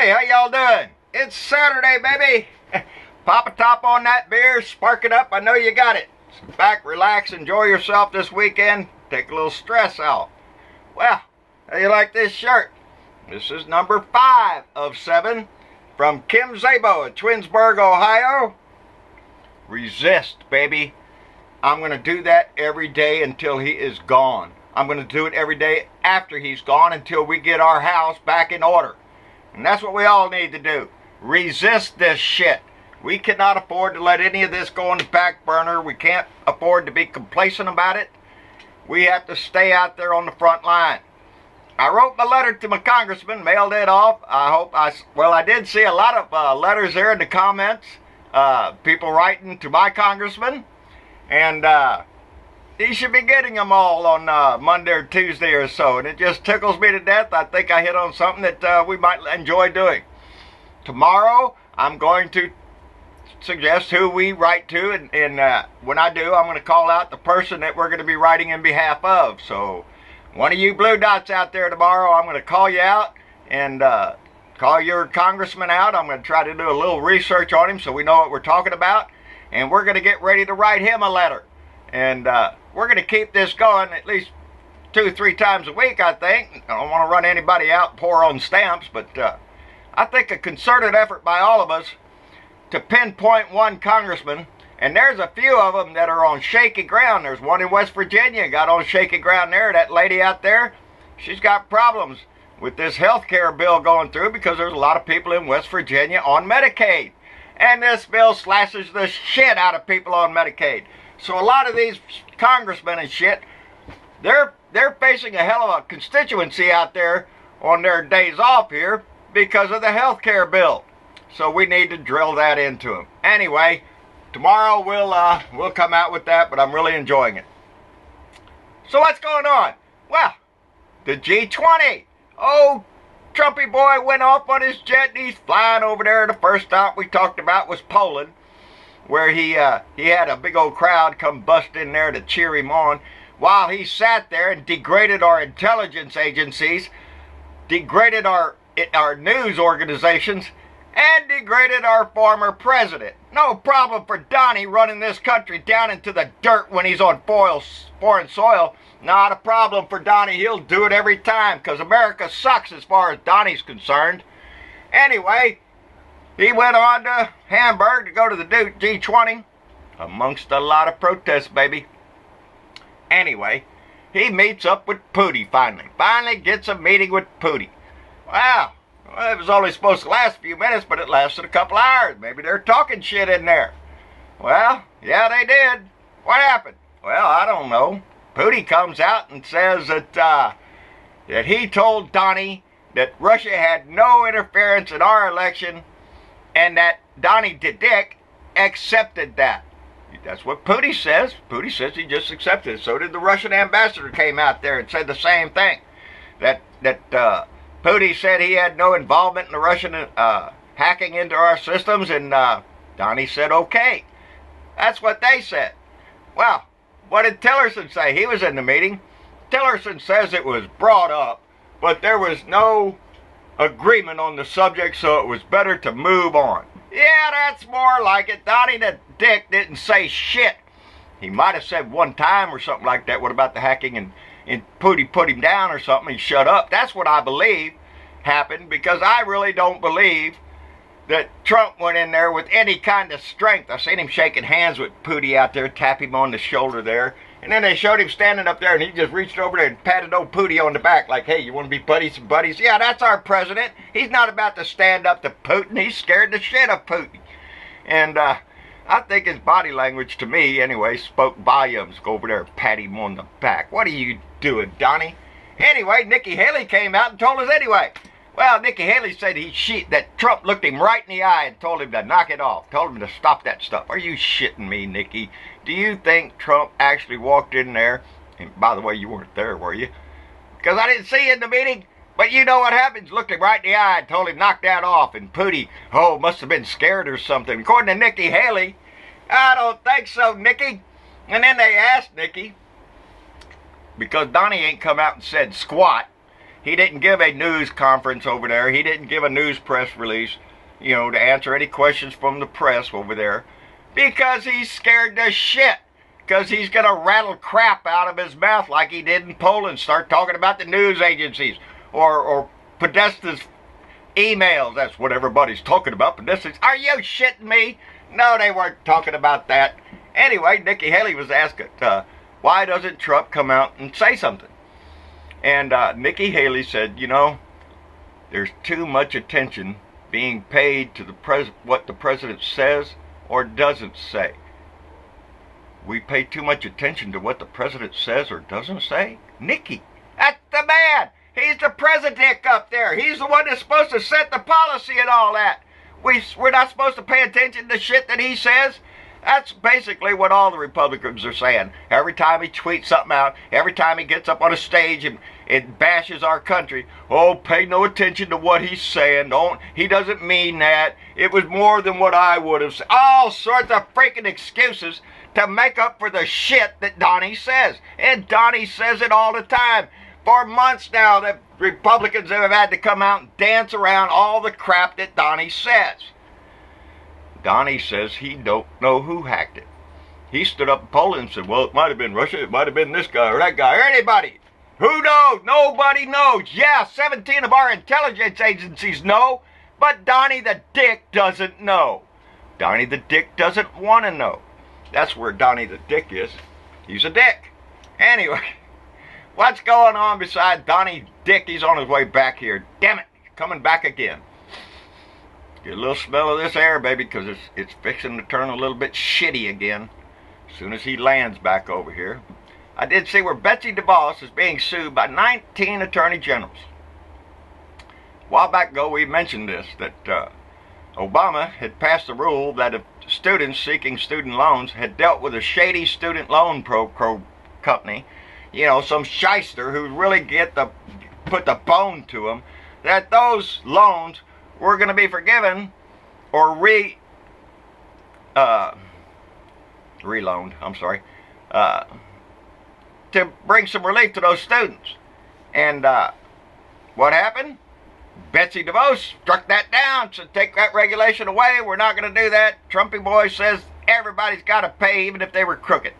Hey, how y'all doing? It's Saturday, baby. Pop a top on that beer, spark it up. I know you got it. Sit back, relax, enjoy yourself this weekend. Take a little stress out. Well, how you like this shirt? This is number 5 of 7 from Kim Zabo at Twinsburg, Ohio. Resist, baby. I'm going to do that every day until he is gone. I'm going to do it every day after he's gone until we get our house back in order. And that's what we all need to do. Resist this shit. We cannot afford to let any of this go on the back burner. We can't afford to be complacent about it. We have to stay out there on the front line. I wrote my letter to my congressman, mailed it off. I did see a lot of letters there in the comments. People writing to my congressman. And he should be getting them all on Monday or Tuesday or so. And it just tickles me to death. I think I hit on something that we might enjoy doing. Tomorrow, I'm going to suggest who we write to. And when I do, I'm going to call out the person that we're going to be writing in behalf of. So, one of you blue dots out there tomorrow, I'm going to call you out and call your congressman out. I'm going to try to do a little research on him so we know what we're talking about. And we're going to get ready to write him a letter. And we're going to keep this going at least 2 or 3 times a week, I think. I don't want to run anybody out poor on stamps, but I think a concerted effort by all of us to pinpoint one congressman, and there's a few of them that are on shaky ground. There's one in West Virginia, got on shaky ground there. That lady out there, she's got problems with this health care bill going through because there's a lot of people in West Virginia on Medicaid. And this bill slashes the shit out of people on Medicaid. So a lot of these congressmen and shit, they're facing a hell of a constituency out there on their days off here because of the health care bill. So we need to drill that into them. Anyway, tomorrow we'll come out with that, but I'm really enjoying it. So what's going on? Well, the G20. Oh, Trumpy boy went off on his jet and he's flying over there. The first stop we talked about was Poland, where he had a big old crowd come bust in there to cheer him on while he sat there and degraded our intelligence agencies, degraded our news organizations, and degraded our former president. No problem for Donnie running this country down into the dirt when he's on foreign soil. Not a problem for Donnie. He'll do it every time because America sucks as far as Donnie's concerned. Anyway, he went on to Hamburg to go to the G20 amongst a lot of protests, baby. Anyway, he meets up with Putin finally. Finally gets a meeting with Putin. Wow. Well, it was only supposed to last a few minutes, but it lasted a couple hours. Maybe they're talking shit in there. Well, yeah, they did. What happened? Well, I don't know. Putin comes out and says that he told Donnie that Russia had no interference in our election and that Donnie Dick accepted that. That's what Putin says. Putin says he just accepted it. So did the Russian ambassador came out there and said the same thing. That Putin said he had no involvement in the Russian hacking into our systems, and Donnie said okay. That's what they said. Well, what did Tillerson say? He was in the meeting. Tillerson says it was brought up, but there was no agreement on the subject, so it was better to move on. Yeah, that's more like it. Donnie the Dick didn't say shit. He might have said one time or something like that. What about the hacking and Putin put him down or something? He shut up. That's what I believe happened, because I really don't believe that Trump went in there with any kind of strength. I seen him shaking hands with Putin out there, tap him on the shoulder there. And then they showed him standing up there, and he just reached over there and patted old Putin on the back like, hey, you want to be buddies and buddies? Yeah, that's our president. He's not about to stand up to Putin. He's scared the shit of Putin. And I think his body language, to me anyway, spoke volumes. Go over there and pat him on the back. What are you doing, Donnie? Anyway, Nikki Haley came out and told us anyway. Well, Nikki Haley said that Trump looked him right in the eye and told him to knock it off. Told him to stop that stuff. Are you shitting me, Nikki? Do you think Trump actually walked in there? And by the way, you weren't there, were you? Because I didn't see you in the meeting. But you know what happens? Looked him right in the eye and told him knock that off. And Putin, must have been scared or something. According to Nikki Haley, I don't think so, Nikki. And then they asked Nikki, because Donnie ain't come out and said squat. He didn't give a news conference over there. He didn't give a news press release, to answer any questions from the press over there, because he's scared to shit. Because he's going to rattle crap out of his mouth like he did in Poland. Start talking about the news agencies or Podesta's emails. That's what everybody's talking about. Podesta's. Are you shitting me? No, they weren't talking about that. Anyway, Nikki Haley was asked, why doesn't Trump come out and say something? And Nikki Haley said, there's too much attention being paid to what the president says or doesn't say. We pay too much attention to what the president says or doesn't say? Nikki, that's the man. He's the president up there. He's the one that's supposed to set the policy and all that. We're not supposed to pay attention to shit that he says? That's basically what all the Republicans are saying. Every time he tweets something out, every time he gets up on a stage and bashes our country, pay no attention to what he's saying. He doesn't mean that. It was more than what I would have said. All sorts of freaking excuses to make up for the shit that Donnie says. And Donnie says it all the time. For months now, the Republicans have had to come out and dance around all the crap that Donnie says. Donnie says he don't know who hacked it. He stood up in Poland and said, well, it might have been Russia, it might have been this guy or that guy or anybody. Who knows? Nobody knows. Yeah, 17 of our intelligence agencies know, but Donnie the Dick doesn't know. Donnie the Dick doesn't want to know. That's where Donnie the Dick is. He's a dick. Anyway, what's going on besides Donnie Dick? He's on his way back here. Damn it, he's coming back again. Get a little smell of this air, baby, because it's fixing to turn a little bit shitty again as soon as he lands back over here. I did see where Betsy DeVos is being sued by 19 attorney generals. A while back ago, we mentioned this, that Obama had passed a rule that if students seeking student loans had dealt with a shady student loan company, some shyster who really put the bone to them, that those loans were going to be forgiven or reloaned, to bring some relief to those students. And what happened? Betsy DeVos struck that down, said take that regulation away. We're not going to do that. Trumpy boy says everybody's got to pay even if they were crooked.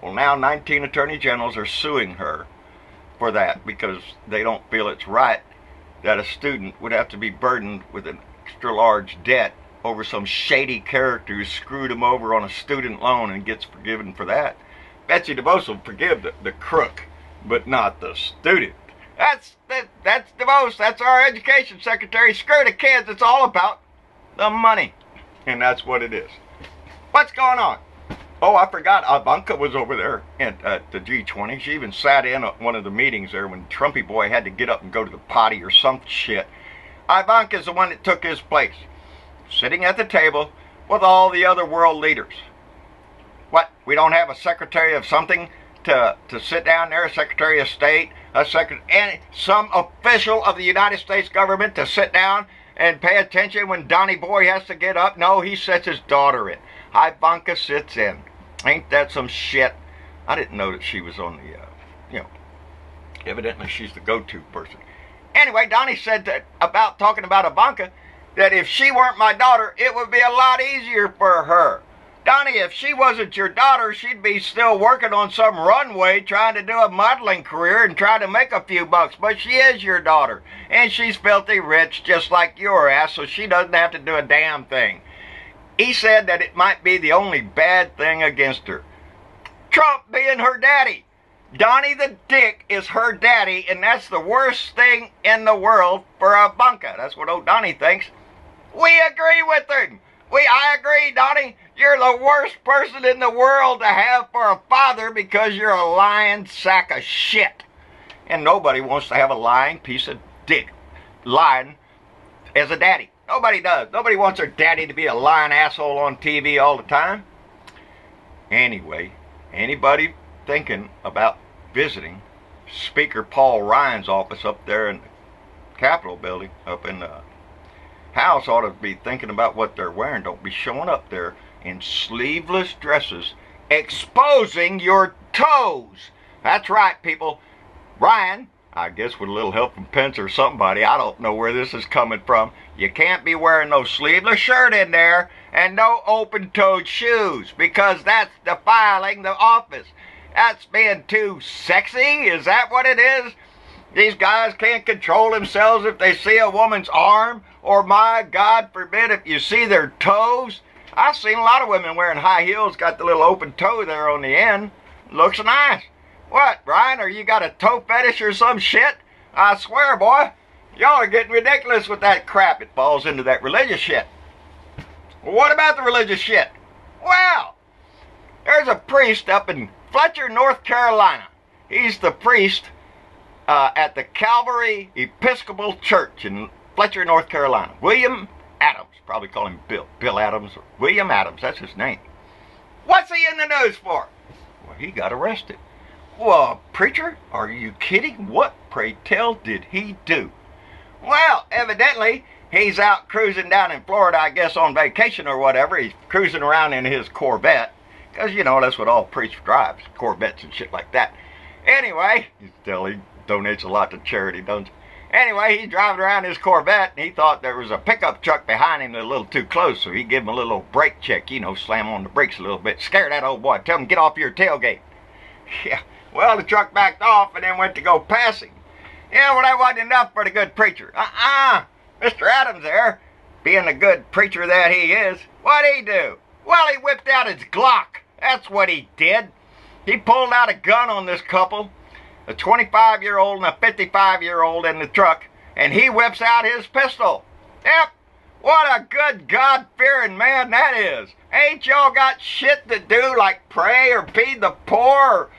Well, now 19 attorney generals are suing her for that because they don't feel it's right that a student would have to be burdened with an extra large debt over some shady character who screwed him over on a student loan and gets forgiven for that. Betsy DeVos will forgive the crook, but not the student. That's DeVos. That's our education secretary. Screw the kids. It's all about the money. And that's what it is. What's going on? Oh, I forgot. Ivanka was over there at the G20. She even sat in at one of the meetings there when Trumpy boy had to get up and go to the potty or some shit. Ivanka's the one that took his place, sitting at the table with all the other world leaders. What? We don't have a secretary of something to sit down there, a secretary of state, and some official of the United States government to sit down and pay attention when Donnie Boy has to get up? No, he sets his daughter in. Ivanka sits in. Ain't that some shit? I didn't know that she was on the, evidently she's the go-to person. Anyway, Donnie said that about talking about Ivanka, that if she weren't my daughter, it would be a lot easier for her. Donnie, if she wasn't your daughter, she'd be still working on some runway trying to do a modeling career and trying to make a few bucks. But she is your daughter, and she's filthy rich just like your ass, so she doesn't have to do a damn thing. He said that it might be the only bad thing against her. Trump being her daddy. Donnie the Dick is her daddy, and that's the worst thing in the world for Ivanka. That's what old Donnie thinks. We agree with him. I agree, Donnie. You're the worst person in the world to have for a father because you're a lying sack of shit. And nobody wants to have a lying piece of dick lying as a daddy. Nobody does. Nobody wants their daddy to be a lying asshole on TV all the time. Anyway, anybody thinking about visiting Speaker Paul Ryan's office up there in the Capitol building, up in the House, ought to be thinking about what they're wearing. Don't be showing up there in sleeveless dresses, exposing your toes. That's right, people. Ryan I guess with a little help from Pence or somebody. I don't know where this is coming from. You can't be wearing no sleeveless shirt in there and no open-toed shoes because that's defiling the office. That's being too sexy? Is that what it is? These guys can't control themselves if they see a woman's arm, or my God forbid if you see their toes. I've seen a lot of women wearing high heels, got the little open toe there on the end. Looks nice. What, Brian, you got a toe fetish or some shit? I swear, boy, y'all are getting ridiculous with that crap. It falls into that religious shit. Well, what about the religious shit? Well, there's a priest up in Fletcher, North Carolina. He's the priest at the Calvary Episcopal Church in Fletcher, North Carolina. William Adams. Probably call him Bill. Bill Adams. Or William Adams. That's his name. What's he in the news for? Well, he got arrested. Well, preacher, are you kidding? What, pray tell, did he do? Well, evidently, he's out cruising down in Florida, I guess, on vacation or whatever. He's cruising around in his Corvette. Because, you know, that's what all priests drive, Corvettes and shit like that. Anyway, he donates a lot to charity, don't you? Anyway, he's driving around his Corvette, and he thought there was a pickup truck behind him a little too close, so he gave him a little brake check, you know, slam on the brakes a little bit. Scare that old boy. Tell him, get off your tailgate. Yeah, well, the truck backed off and then went to go past him. Yeah, well, that wasn't enough for the good preacher. Mr. Adams there, being the good preacher that he is, what'd he do? Well, he whipped out his Glock. That's what he did. He pulled out a gun on this couple, a 25-year-old and a 55-year-old in the truck, and he whips out his pistol. Yep, what a good God-fearing man that is. Ain't y'all got shit to do like pray or feed the poor or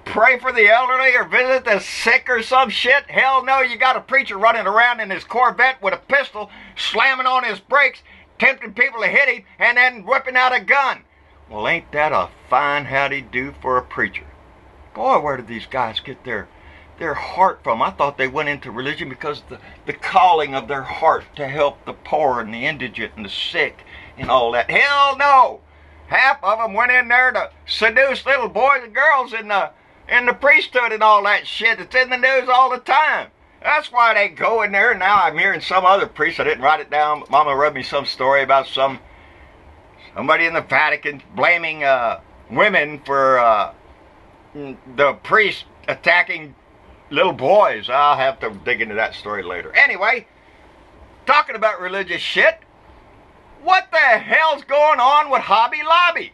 pray for the elderly or visit the sick or some shit? Hell no, you got a preacher running around in his Corvette with a pistol, slamming on his brakes, tempting people to hit him, and then whipping out a gun. Well, ain't that a fine howdy-do for a preacher? Boy, where did these guys get their heart from? I thought they went into religion because the calling of their heart to help the poor and the indigent and the sick and all that. Hell no! Half of them went in there to seduce little boys and girls in the priesthood and all that shit. It's in the news all the time. That's why they go in there. Now I'm hearing some other priest. I didn't write it down, but Mama read me some story about somebody in the Vatican blaming women for the priest attacking little boys. I'll have to dig into that story later. Anyway, talking about religious shit, what the hell's going on with Hobby Lobby?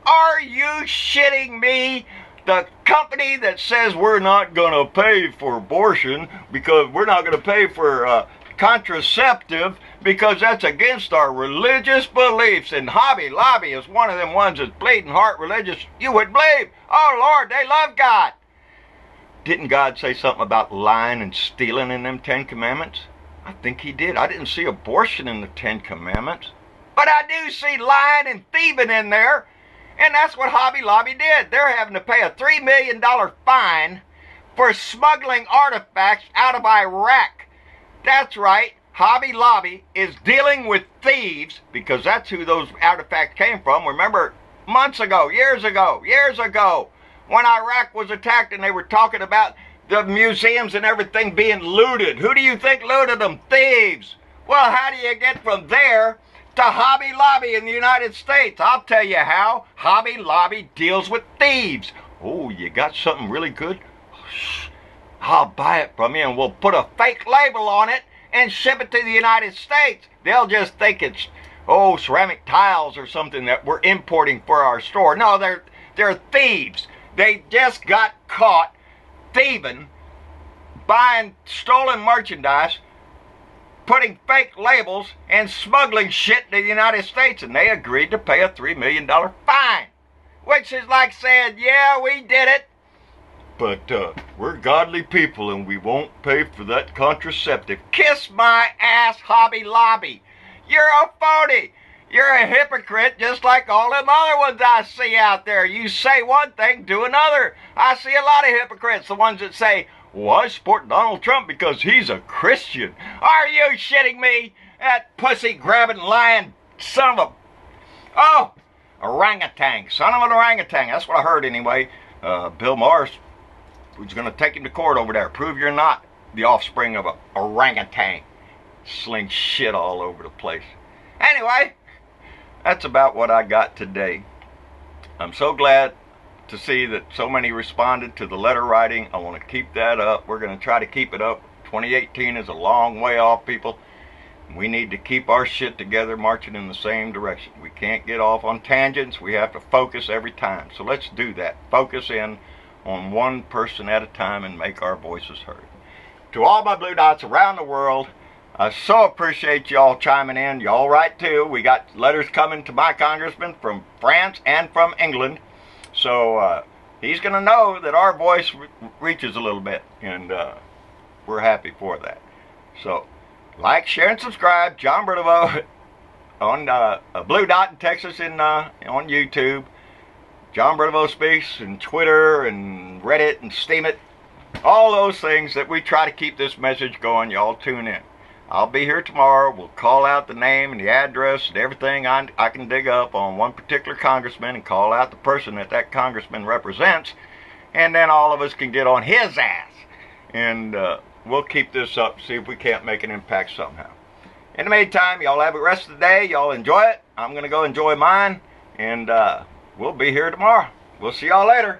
Are you shitting me? The company that says we're not going to pay for abortion because we're not going to pay for contraceptive because that's against our religious beliefs. And Hobby Lobby is one of them ones that's bleeding heart religious. You would believe. Oh, Lord, they love God. Didn't God say something about lying and stealing in them 10 Commandments? I think he did. I didn't see abortion in the 10 Commandments. But I do see lying and thieving in there. And that's what Hobby Lobby did. They're having to pay a $3 million fine for smuggling artifacts out of Iraq. That's right. Hobby Lobby is dealing with thieves because that's who those artifacts came from. Remember, months ago, years ago, when Iraq was attacked and they were talking about the museums and everything being looted. Who do you think looted them? Thieves. Well, how do you get from there to Hobby Lobby in the United States? I'll tell you how. Hobby Lobby deals with thieves. Oh, you got something really good? I'll buy it from you and we'll put a fake label on it and ship it to the United States. They'll just think it's, ceramic tiles or something that we're importing for our store. No, they're thieves. They just got caught thieving, buying stolen merchandise, putting fake labels, and smuggling shit to the United States, and they agreed to pay a $3 million fine. Which is like saying, yeah, we did it, but we're godly people and we won't pay for that contraceptive. Kiss my ass, Hobby Lobby. You're a phony. You're a hypocrite just like all them other ones I see out there. You say one thing, do another. I see a lot of hypocrites, the ones that say, well, I support Donald Trump because he's a Christian. Are you shitting me? That pussy-grabbing, lying son of a... orangutan. Son of an orangutan. That's what I heard anyway. Bill Maher's Who's going to take him to court over there? Prove you're not the offspring of a orangutan. Sling shit all over the place. Anyway, that's about what I got today. I'm so glad to see that so many responded to the letter writing. I want to keep that up. We're going to try to keep it up. 2018 is a long way off, people. We need to keep our shit together, marching in the same direction. We can't get off on tangents. We have to focus every time. So let's do that. Focus in on one person at a time and make our voices heard. To all my blue dots around the world, I so appreciate y'all chiming in. Y'all write too. We got letters coming to my congressman from France and from England. So he's going to know that our voice reaches a little bit. And we're happy for that. So like, share, and subscribe. John Bertavo on a blue dot in Texas on YouTube. John Bertavo Speaks and Twitter and Reddit and Steam It. All those things that we try to keep this message going. Y'all tune in. I'll be here tomorrow. We'll call out the name and the address and everything I can dig up on one particular congressman and call out the person that congressman represents. And then all of us can get on his ass. And we'll keep this up, see if we can't make an impact somehow. In the meantime, y'all have a rest of the day. Y'all enjoy it. I'm going to go enjoy mine. And we'll be here tomorrow. We'll see y'all later.